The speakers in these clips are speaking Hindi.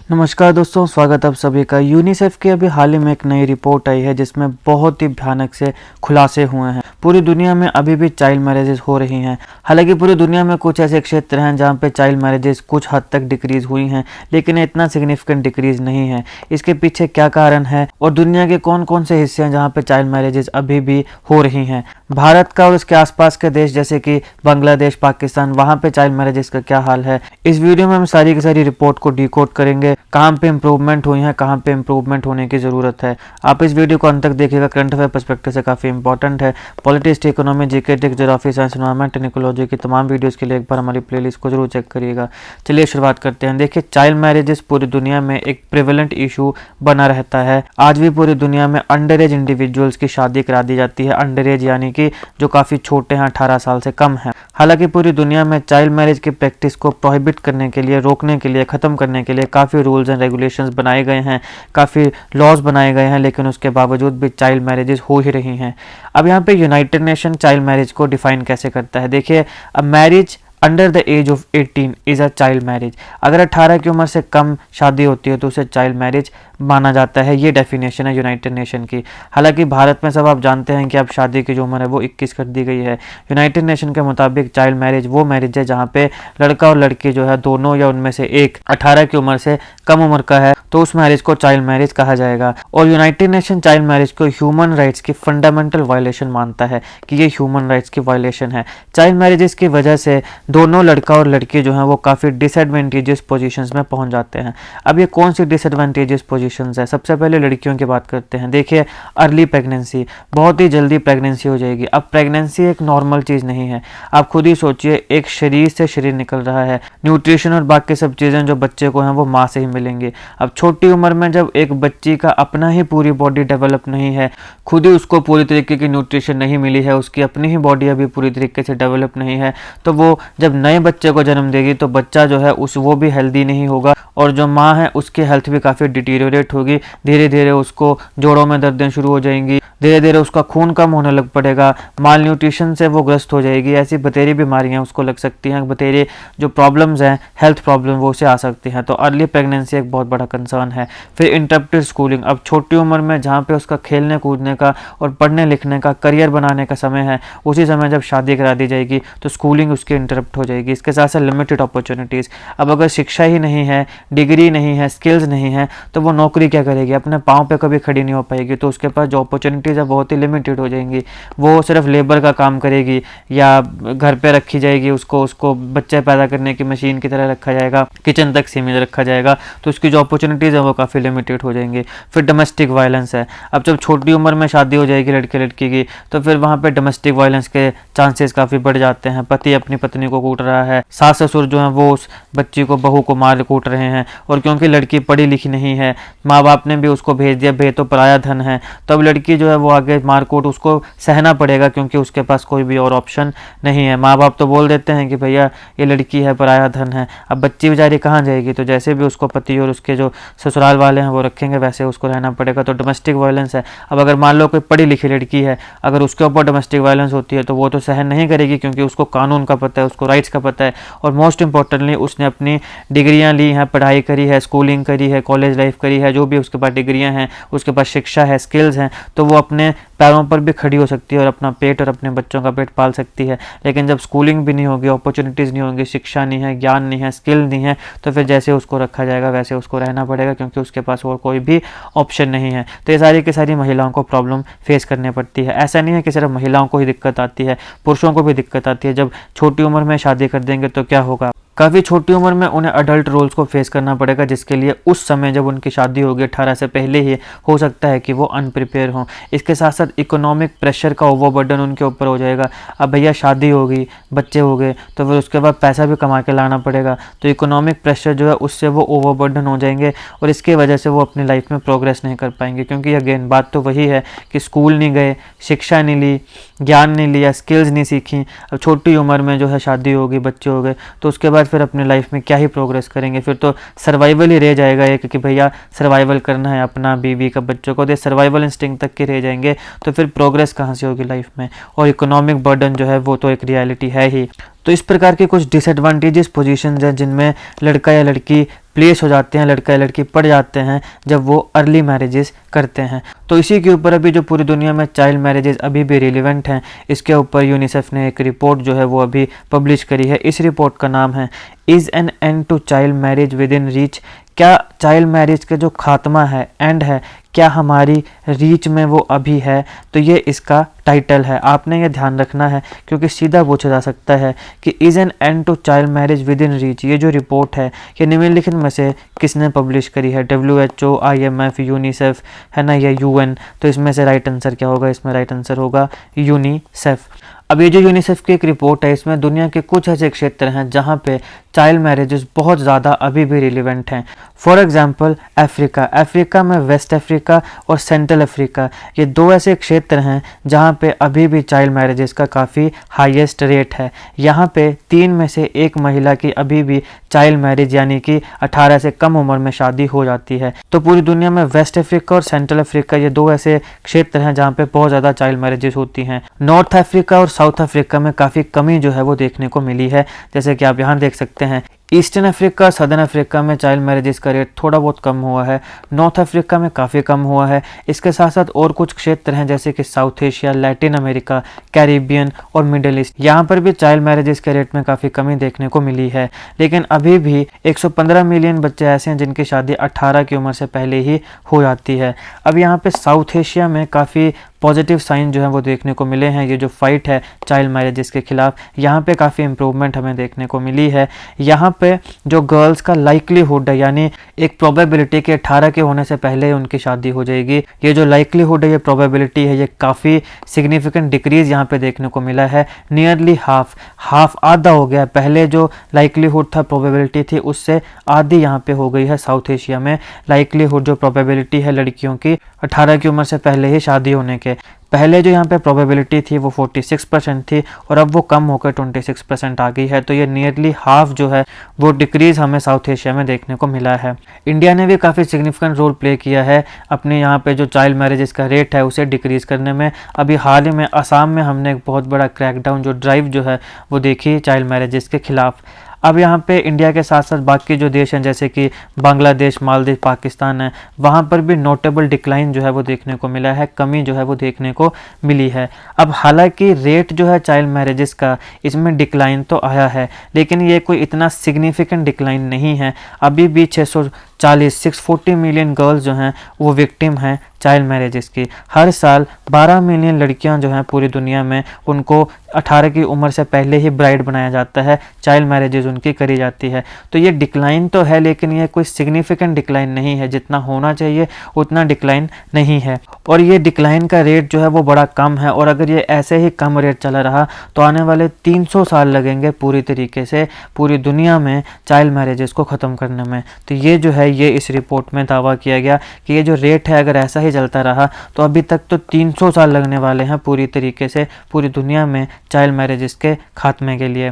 नमस्कार दोस्तों, स्वागत आप सभी का। यूनिसेफ की अभी हाल ही में एक नई रिपोर्ट आई है जिसमें बहुत ही भयानक से खुलासे हुए हैं। पूरी दुनिया में अभी भी चाइल्ड मैरिजेस हो रही हैं। हालांकि पूरी दुनिया में कुछ ऐसे क्षेत्र हैं जहां पे चाइल्ड मैरिजेस कुछ हद तक डिक्रीज हुई हैं, लेकिन इतना सिग्निफिकेंट डिक्रीज नहीं है। इसके पीछे क्या कारण है और दुनिया के कौन कौन से हिस्से हैं जहाँ पे चाइल्ड मैरिजेस अभी भी हो रही हैं। भारत का और उसके आसपास के देश जैसे कि बांग्लादेश, पाकिस्तान, वहाँ पे चाइल्ड मैरिजेस का क्या हाल है, इस वीडियो में हम सारी की सारी रिपोर्ट को डिकोड करेंगे। कहाँ पे इंप्रूवमेंट हुई है, कहाँ पे इंप्रूवमेंट होने की ज़रूरत है। आप इस वीडियो को अंत तक देखिएगा। करंट अफेयर पर्सपेक्टिव से काफ़ी इंपॉर्टेंट है। Politics, economy, GK, tech, geography, science, environment and ecology की तमाम वीडियोस के लिए एक बार हमारी प्लेलिस्ट को जरूर चेक करिएगा। चलिए शुरुआत करते हैं। देखिए, चाइल्ड मैरिजेस पूरी दुनिया में एक प्रिवेलेंट इशू बना रहता है। आज भी पूरी दुनिया में अंडर एज इंडिविजुअल्स की शादी करा दी जाती है। अंडर एज यानी कि जो काफ़ी छोटे हैं, 18 साल से कम हैं। हालांकि पूरी दुनिया में चाइल्ड मैरिज की प्रैक्टिस को प्रोहिबिट करने के लिए, रोकने के लिए, ख़त्म करने के लिए काफ़ी रूल्स एंड रेगुलेशंस बनाए गए हैं, काफ़ी लॉज बनाए गए हैं, लेकिन उसके बावजूद भी चाइल्ड मैरिजेस हो ही रही हैं। अब यहाँ पे यूनाइटेड नेशन चाइल्ड मैरिज को डिफाइन कैसे करता है। देखिए, a marriage under the age of 18 is a child marriage. अगर 18 की उम्र से कम शादी होती है तो उसे चाइल्ड मैरिज माना जाता है। ये डेफिनेशन है यूनाइटेड नेशन की। हालांकि भारत में सब आप जानते हैं कि अब शादी की जो उम्र है वो 21 कर दी गई है। यूनाइटेड नेशन के मुताबिक चाइल्ड मैरिज वो मैरिज है जहाँ पे लड़का और लड़की जो है दोनों या उनमें से एक 18 की उम्र से कम उम्र का है, तो उस मैरिज को चाइल्ड मैरिज कहा जाएगा। और यूनाइटेड नेशन चाइल्ड मैरिज को ह्यूमन राइट्स की फंडामेंटल वायलेशन मानता है कि ये ह्यूमन राइट्स की वायलेशन है। चाइल्ड मैरिजेस की वजह से दोनों लड़का और लड़की जो हैं वो काफ़ी डिसएडवांटेजियस पोजीशंस में पहुंच जाते हैं। अब ये कौन सी डिसएडवांटेजियस पोजीशंस है? सबसे पहले लड़कियों की बात करते हैं। देखिए, अर्ली प्रेगनेंसी, बहुत ही जल्दी प्रेगनेंसी हो जाएगी। अब प्रेगनेंसी एक नॉर्मल चीज़ नहीं है। आप खुद ही सोचिए, एक शरीर से शरीर निकल रहा है, न्यूट्रिशन और बाकी सब चीज़ें जो बच्चे को हैं वो माँ से ही मिलेंगी। अब छोटी उम्र में जब एक बच्ची का अपना ही पूरी बॉडी डेवलप नहीं है, खुद ही उसको पूरी तरीके की न्यूट्रिशन नहीं मिली है, उसकी अपनी ही बॉडी अभी पूरी तरीके से डेवलप नहीं है, तो वो जब नए बच्चे को जन्म देगी तो बच्चा जो है वो भी हेल्दी नहीं होगा और जो माँ है उसकी हेल्थ भी काफ़ी डिटीरियोरेट होगी। धीरे धीरे उसको जोड़ों में दर्दें शुरू हो जाएंगी, धीरे धीरे उसका खून कम होने लग पड़ेगा, माल न्यूट्रिशन से वो ग्रस्त हो जाएगी। ऐसी बतेरी बीमारियां उसको लग सकती हैं, बतेरी जो प्रॉब्लम्स हैं, हेल्थ प्रॉब्लम, वो उसे आ सकती हैं। तो अर्ली प्रेगनेंसी एक बहुत बड़ा कंसर्न है। फिर इंटरप्टेड स्कूलिंग, अब छोटी उम्र में जहाँ पे उसका खेलने कूदने का और पढ़ने लिखने का, करियर बनाने का समय है, उसी समय जब शादी करा दी जाएगी तो स्कूलिंग उसकी इंटरप्ट हो जाएगी। इसके साथ साथ लिमिटेड अपॉर्चुनिटीज़। अब अगर शिक्षा ही नहीं है, डिग्री नहीं है, स्किल्स नहीं है, तो वो नौकरी क्या करेगी? अपने पाँव पे कभी खड़ी नहीं हो पाएगी। तो उसके पास जो अपॉर्चुनिटीज़ है बहुत ही लिमिटेड हो जाएंगी। वो सिर्फ लेबर का काम करेगी या घर पे रखी जाएगी, उसको बच्चे पैदा करने की मशीन की तरह रखा जाएगा, किचन तक सीमित रखा जाएगा। तो उसकी जो अपॉर्चुनिटीज़ है वो काफ़ी लिमिटेड हो जाएंगी। फिर डोमेस्टिक वायलेंस है। अब जब छोटी उम्र में शादी हो जाएगी लड़के लड़की की, तो फिर वहाँ पे डोमेस्टिक वायलेंस के चांसेस काफ़ी बढ़ जाते हैं। पति अपनी पत्नी को कूट रहा है, सास ससुर जो हैं वो उस बच्ची को, बहू को मार कूट रहे हैं। और क्योंकि लड़की पढ़ी लिखी नहीं है, माँ बाप ने भी उसको भेज दिया, भेज तो पराया धन है, तो अब लड़की जो है वो आगे मारकूट उसको सहना पड़ेगा क्योंकि उसके पास कोई भी और ऑप्शन नहीं है। माँ बाप तो बोल देते हैं कि भैया ये लड़की है, पराया धन है। अब बच्ची बेचारी कहाँ जाएगी? तो जैसे भी उसको पति और उसके जो ससुराल वाले हैं वो रखेंगे वैसे उसको रहना पड़ेगा। तो डोमेस्टिक वायलेंस है। अब अगर मान लो कोई पढ़ी लिखी लड़की है, अगर उसके ऊपर डोमेस्टिक वायलेंस होती है तो वो तो सहन नहीं करेगी क्योंकि उसको कानून का पता है, उसको राइट्स का पता है, और मोस्ट इंपॉर्टेंटली उसने अपनी डिग्रियां ली हैं, पढ़ाई करी है, स्कूलिंग करी है, कॉलेज लाइफ करी है, जो भी उसके पास डिग्रियां हैं, उसके पास शिक्षा है, स्किल्स हैं, तो वो अपने पैरों पर भी खड़ी हो सकती है और अपना पेट और अपने बच्चों का पेट पाल सकती है। लेकिन जब स्कूलिंग भी नहीं होगी, अपॉर्चुनिटीज़ नहीं होंगी, शिक्षा नहीं है, ज्ञान नहीं है, स्किल नहीं है, तो फिर जैसे उसको रखा जाएगा वैसे उसको रहना पड़ेगा क्योंकि उसके पास और कोई भी ऑप्शन नहीं है। तो ये सारी की सारी महिलाओं को प्रॉब्लम फेस करनी पड़ती है। ऐसा नहीं है कि सिर्फ महिलाओं को ही दिक्कत आती है, पुरुषों को भी दिक्कत आती है। जब छोटी उम्र में शादी कर देंगे तो क्या होगा? काफ़ी छोटी उम्र में उन्हें अडल्ट रोल्स को फेस करना पड़ेगा, जिसके लिए उस समय जब उनकी शादी होगी 18 से पहले ही हो सकता है कि वो अनप्रिपेयर हों। इसके साथ साथ इकोनॉमिक प्रेशर का ओवरबर्डन उनके ऊपर हो जाएगा। अब भैया शादी होगी, बच्चे हो गए, तो फिर उसके बाद पैसा भी कमा के लाना पड़ेगा, तो इकोनॉमिक प्रेशर जो है उससे वो ओवरबर्डन हो जाएंगे और इसकी वजह से वो अपनी लाइफ में प्रोग्रेस नहीं कर पाएंगे। क्योंकि अगेन बात तो वही है कि स्कूल नहीं गए, शिक्षा नहीं ली, ज्ञान नहीं लिया, स्किल्स नहीं सीखी। अब छोटी उम्र में जो है शादी होगी, बच्चे हो गए, तो उसके बाद फिर अपनी लाइफ में क्या ही प्रोग्रेस करेंगे? फिर तो सर्वाइवल ही रह जाएगा एक कि भैया सर्वाइवल करना है अपना, बीवी का, बच्चों को, दे सर्वाइवल इंस्टिंक्ट तक के रह जाएंगे। तो फिर प्रोग्रेस कहाँ से होगी लाइफ में? और इकोनॉमिक बर्डन जो है वो तो एक रियलिटी है ही। तो इस प्रकार के कुछ डिसएडवांटेजेस पोजीशंस हैं जिनमें लड़का या लड़की प्लेस हो जाते हैं, लड़का या लड़की पड़ जाते हैं जब वो अर्ली मैरिजेस करते हैं। तो इसी के ऊपर अभी जो पूरी दुनिया में चाइल्ड मैरिजेस अभी भी रिलेवेंट हैं, इसके ऊपर यूनिसेफ ने एक रिपोर्ट जो है वो अभी पब्लिश करी है। इस रिपोर्ट का नाम है is an end to child marriage within reach. क्या चाइल्ड मैरिज का जो खात्मा है, एंड है, क्या हमारी रीच में वो अभी है? तो ये इसका टाइटल है। आपने ये ध्यान रखना है क्योंकि सीधा पूछा जा सकता है कि is an end to child marriage within reach, ये जो रिपोर्ट है ये निम्नलिखित में से किसने पब्लिश करी है? WHO, IMF, यूनिसेफ, है ना, या UN। तो इसमें से राइट आंसर क्या होगा? इसमें राइट आंसर होगा यूनिसेफ। अब ये जो यूनिसेफ की एक रिपोर्ट है, इसमें दुनिया के कुछ ऐसे क्षेत्र हैं जहाँ पे चाइल्ड मैरिजेस बहुत ज़्यादा अभी भी रिलेवेंट हैं। फॉर एग्जांपल अफ्रीका में वेस्ट अफ्रीका और सेंट्रल अफ्रीका, ये दो ऐसे क्षेत्र हैं जहाँ पे अभी भी चाइल्ड मैरिजेस का काफ़ी हाईएस्ट रेट है। यहाँ पे 3 में से 1 महिला की अभी भी चाइल्ड मैरिज यानी कि 18 से कम उम्र में शादी हो जाती है। तो पूरी दुनिया में वेस्ट अफ्रीका और सेंट्रल अफ्रीका, ये दो ऐसे क्षेत्र हैं जहाँ पे बहुत ज़्यादा चाइल्ड मैरिजेस होती हैं। नॉर्थ अफ्रीका और साउथ अफ्रीका में काफ़ी कमी जो है वो देखने को मिली है, जैसे कि आप यहाँ देख सकते हैं। ईस्टर्न अफ्रीका, सदर्न अफ्रीका में चाइल्ड मैरिजेस का रेट थोड़ा बहुत कम हुआ है। नॉर्थ अफ्रीका में काफ़ी कम हुआ है। इसके साथ साथ और कुछ क्षेत्र हैं जैसे कि south Asia, Latin America, Caribbean और मिडिल ईस्ट, यहाँ पर भी चाइल्ड मैरिजेस के रेट में काफ़ी कमी देखने को मिली है। लेकिन अभी भी 115 मिलियन बच्चे ऐसे हैं जिनकी शादी 18 की उम्र से पहले ही हो जाती है। अब यहाँ पे साउथ एशिया में काफ़ी पॉजिटिव साइन जो है वो देखने को मिले हैं। ये जो फाइट है चाइल्ड मैरिजेस के खिलाफ, यहाँ पे काफ़ी इम्प्रूवमेंट हमें देखने को मिली है। यहाँ पे जो गर्ल्स का लाइक्लीहुड है, यानी एक प्रोबेबिलिटी के 18 के होने से पहले उनकी शादी हो जाएगी, ये जो लाइक्लीहुड है, ये प्रोबेबिलिटी है, ये काफ़ी सिग्निफिकेंट डिक्रीज यहाँ पे देखने को मिला है। नियरली हाफ आधा हो गया। पहले जो लाइक्लीहुड था, प्रोबेबिलिटी थी, उससे आधी यहाँ पे हो गई है साउथ एशिया में लाइक्लीहुड, जो प्रोबेबिलिटी है लड़कियों की 18 की उम्र से पहले ही शादी होने के। पहले जो यहाँ पे प्रोबेबिलिटी थी वो 46% थी और अब वो कम होकर 26% आ गई है। तो ये नियरली हाफ जो है वो डिक्रीज हमें साउथ एशिया में देखने को मिला है। इंडिया ने भी काफ़ी सिग्निफिकेंट रोल प्ले किया है अपने यहाँ पे जो चाइल्ड मैरिजेस का रेट है उसे डिक्रीज़ करने में। अभी हाल ही में असम में हमने एक बहुत बड़ा क्रैकडाउन जो ड्राइव जो है वो देखी चाइल्ड मैरिजेस के खिलाफ। अब यहाँ पे इंडिया के साथ साथ बाकी जो देश हैं जैसे कि बांग्लादेश, मालदीव, पाकिस्तान है, वहाँ पर भी नोटेबल डिक्लाइन जो है वो देखने को मिला है, कमी जो है वो देखने को मिली है। अब हालांकि रेट जो है चाइल्ड मैरिजेस का, इसमें डिक्लाइन तो आया है, लेकिन ये कोई इतना सिग्निफिकेंट डिक्लाइन नहीं है। अभी भी 640 मिलियन गर्ल्स जो हैं वो विक्टिम हैं चाइल्ड मैरिजेस की। हर साल 12 मिलियन लड़कियां जो हैं पूरी दुनिया में, उनको 18 की उम्र से पहले ही ब्राइड बनाया जाता है, चाइल्ड मैरिजेस उनकी करी जाती है। तो ये डिक्लाइन तो है, लेकिन ये कोई सिग्निफिकेंट डिक्लाइन नहीं है। जितना होना चाहिए उतना डिक्लाइन नहीं है, और ये डिक्लाइन का रेट जो है वो बड़ा कम है। और अगर ये ऐसे ही कम रेट चला रहा तो आने वाले 300 साल लगेंगे पूरी तरीके से पूरी दुनिया में चाइल्ड मैरिजेस को ख़त्म करने में। तो ये जो है ये इस रिपोर्ट में दावा किया गया कि ये जो रेट है अगर ऐसा ही चलता रहा तो अभी तक तो 300 साल लगने वाले हैं पूरी तरीके से पूरी दुनिया में चाइल्ड मैरिजेस के खात्मे के लिए।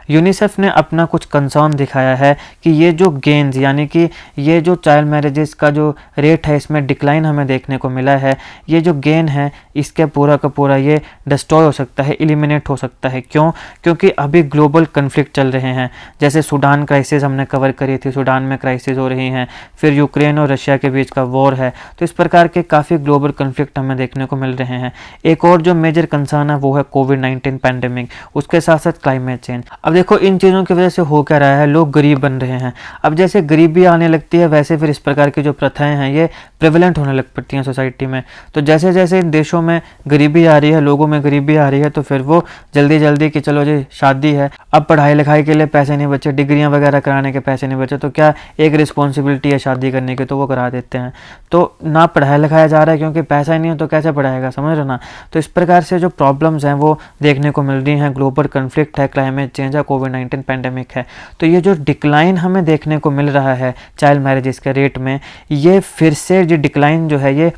यूनिसेफ ने अपना कुछ कंसर्न दिखाया है कि ये जो गेन्स यानी कि ये जो चाइल्ड मैरिजेस का जो रेट है इसमें डिक्लाइन हमें देखने को मिला है, ये जो गेन है इसके पूरा का पूरा ये डिस्ट्रॉय हो सकता है, एलिमिनेट हो सकता है। क्यों? क्योंकि अभी ग्लोबल कन्फ्लिक्ट चल रहे हैं। जैसे सूडान क्राइसिस हमने कवर करी थी, सूडान में क्राइसिस हो रही हैं, फिर यूक्रेन और रशिया के बीच का वॉर है। तो इस प्रकार के काफ़ी ग्लोबल कन्फ्लिक्ट हमें देखने को मिल रहे हैं। एक और जो मेजर कंसर्न है वो है कोविड-19 पैंडेमिक, उसके साथ साथ क्लाइमेट चेंज। अब देखो इन चीज़ों की वजह से हो क्या रहा है, लोग गरीब बन रहे हैं। अब जैसे गरीबी आने लगती है वैसे फिर इस प्रकार की जो प्रथाएं हैं ये प्रेवलेंट होने लग पड़ती हैं सोसाइटी में। तो जैसे जैसे इन देशों में गरीबी आ रही है, लोगों में गरीबी आ रही है, तो फिर वो जल्दी जल्दी कि चलो जी शादी है, अब पढ़ाई लिखाई के लिए पैसे नहीं बचे, डिग्रियां वगैरह कराने के पैसे नहीं बचे, तो क्या एक रिस्पॉन्सिबिलिटी है शादी करने की तो वो करा देते हैं। तो ना पढ़ाया लिखाया जा रहा है क्योंकि पैसा ही नहीं है तो कैसे पढ़ाएगा, समझ रहे ना। तो इस प्रकार से जो प्रॉब्लम्स हैं वो देखने को मिल रही हैं, ग्लोबल कन्फ्लिक्ट है, क्लाइमेट चेंज है, कोविड-19 पैंडेमिक है। तो ये जो डिक्लाइन हमें देखने को मिल रहा है चाइल्ड मैरिजेस के रेट में, ये फिर से जो डिक्लाइन जो है ये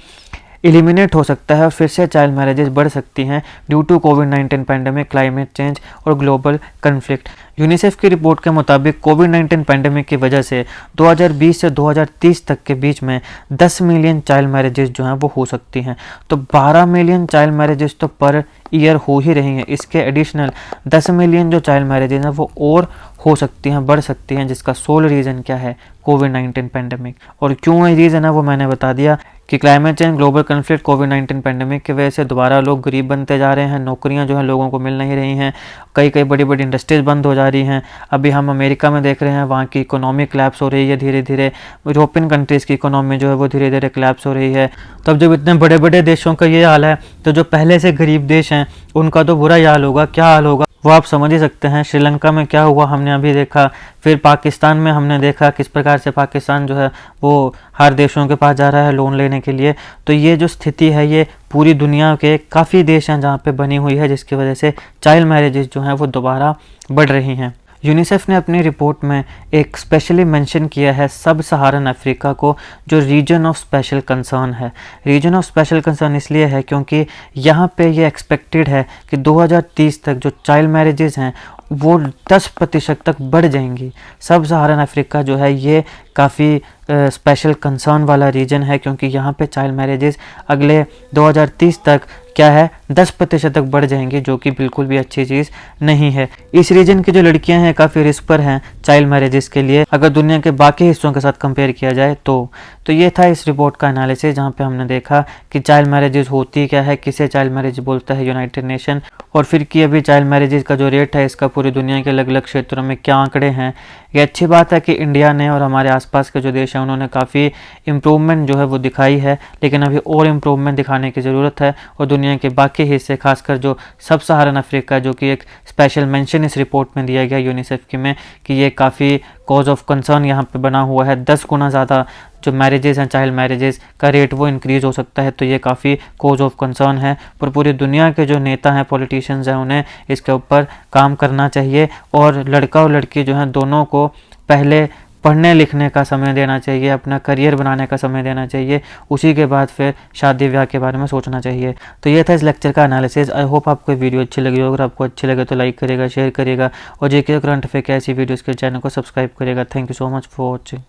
एलिमिनेट हो सकता है और फिर से चाइल्ड मैरिजेस बढ़ सकती हैं ड्यू टू कोविड-19 पैंडेमिक, क्लाइमेट चेंज और ग्लोबल कन्फ्लिक्ट। यूनिसेफ की रिपोर्ट के मुताबिक कोविड-19 पैंडेमिक की वजह से 2020 से 2030 तक के बीच में 10 मिलियन चाइल्ड मैरिजेस जो हैं वो हो सकती हैं। तो 12 मिलियन चाइल्ड मैरिजेस तो पर ईयर हो ही रही हैं, इसके एडिशनल 10 मिलियन जो चाइल्ड मैरिजेस हैं वो और हो सकती हैं, बढ़ सकती हैं, जिसका सोल रीज़न क्या है, कोविड-19 पेंडेमिक। और क्यों ये रीज़न है वो मैंने बता दिया कि क्लाइमेट चेंज, ग्लोबल कॉन्फ्लिक्ट, कोविड-19 पेंडेमिक की वजह से दोबारा लोग गरीब बनते जा रहे हैं, नौकरियां जो हैं लोगों को मिल नहीं रही हैं, कई बड़ी बड़ी इंडस्ट्रीज बंद हो जा रही हैं। अभी हम अमेरिका में देख रहे हैं, वहाँ की इकोनॉमी क्लैप्स हो रही है धीरे धीरे, यूरोपियन कंट्रीज़ की इकोनॉमी जो है वो धीरे धीरे क्लैप्स हो रही है। तब जब इतने बड़े बड़े देशों का ये हाल है, तो जो पहले से गरीब देश हैं उनका तो बुरा ही हाल होगा। क्या हाल होगा वो आप समझ ही सकते हैं। श्रीलंका में क्या हुआ हमने अभी देखा, फिर पाकिस्तान में हमने देखा किस प्रकार से पाकिस्तान जो है वो हर देशों के पास जा रहा है लोन लेने के लिए। तो ये जो स्थिति है ये पूरी दुनिया के काफ़ी देश हैं जहाँ पे बनी हुई है, जिसकी वजह से चाइल्ड मैरिजेस जो हैं वो दोबारा बढ़ रही हैं। यूनिसेफ ने अपनी रिपोर्ट में एक स्पेशली मेंशन किया है सब सहारन अफ्रीका को, जो रीजन ऑफ स्पेशल कंसर्न है। रीजन ऑफ स्पेशल कंसर्न इसलिए है क्योंकि यहाँ पे ये एक्सपेक्टेड है कि 2030 तक जो चाइल्ड मैरिजेस हैं वो 10% तक बढ़ जाएंगी। सब सहारन अफ्रीका जो है ये काफ़ी स्पेशल कंसर्न वाला रीजन है, क्योंकि यहाँ पे चाइल्ड मैरिजेस अगले 2030 तक क्या है 10% तक बढ़ जाएंगी, जो कि बिल्कुल भी अच्छी चीज़ नहीं है। इस रीजन की जो लड़कियां हैं काफ़ी रिस्क पर हैं चाइल्ड मैरिजेस के लिए, अगर दुनिया के बाकी हिस्सों के साथ कंपेयर किया जाए तो ये था इस रिपोर्ट का एनालिसिस, जहाँ पे हमने देखा कि चाइल्ड मैरिजेस होती क्या है, किसे चाइल्ड मैरिज बोलता है यूनाइटेड नेशन, और फिर कि अभी चाइल्ड मैरिजेस का जो रेट है इसका पूरी दुनिया के अलग अलग क्षेत्रों में क्या आंकड़े हैं। ये अच्छी बात है कि इंडिया ने और हमारे आसपास के जो देश हैं उन्होंने काफ़ी इम्प्रूवमेंट जो है वो दिखाई है, लेकिन अभी और इम्प्रूवमेंट दिखाने की ज़रूरत है। और दुनिया के बाकी हिस्से, खासकर जो सब सहारन अफ्रीका, जो कि एक स्पेशल मेंशन इस रिपोर्ट में दिया गया यूनिसेफ की में कि ये काफ़ी कॉज ऑफ कंसर्न यहाँ पे बना हुआ है। 10 गुना ज़्यादा जो मैरिजेस हैं चाइल्ड मैरिजेस का रेट वो इंक्रीज़ हो सकता है, तो ये काफ़ी कॉज ऑफ कंसर्न है। पर पूरी दुनिया के जो नेता हैं, पॉलिटिशियंस हैं, उन्हें इसके ऊपर काम करना चाहिए, और लड़का और लड़की जो हैं दोनों को पहले पढ़ने लिखने का समय देना चाहिए, अपना करियर बनाने का समय देना चाहिए, उसी के बाद फिर शादी ब्याह के बारे में सोचना चाहिए। तो ये था इस लेक्चर का एनालिसिस। आई होप आपको वीडियो अच्छी लगी हो। अगर आपको अच्छी लगे तो लाइक करेगा, शेयर करेगा, और जेके करंट अफेयर की ऐसी वीडियोज़ के चैनल को सब्सक्राइब करेगा। Thank you so much for watching.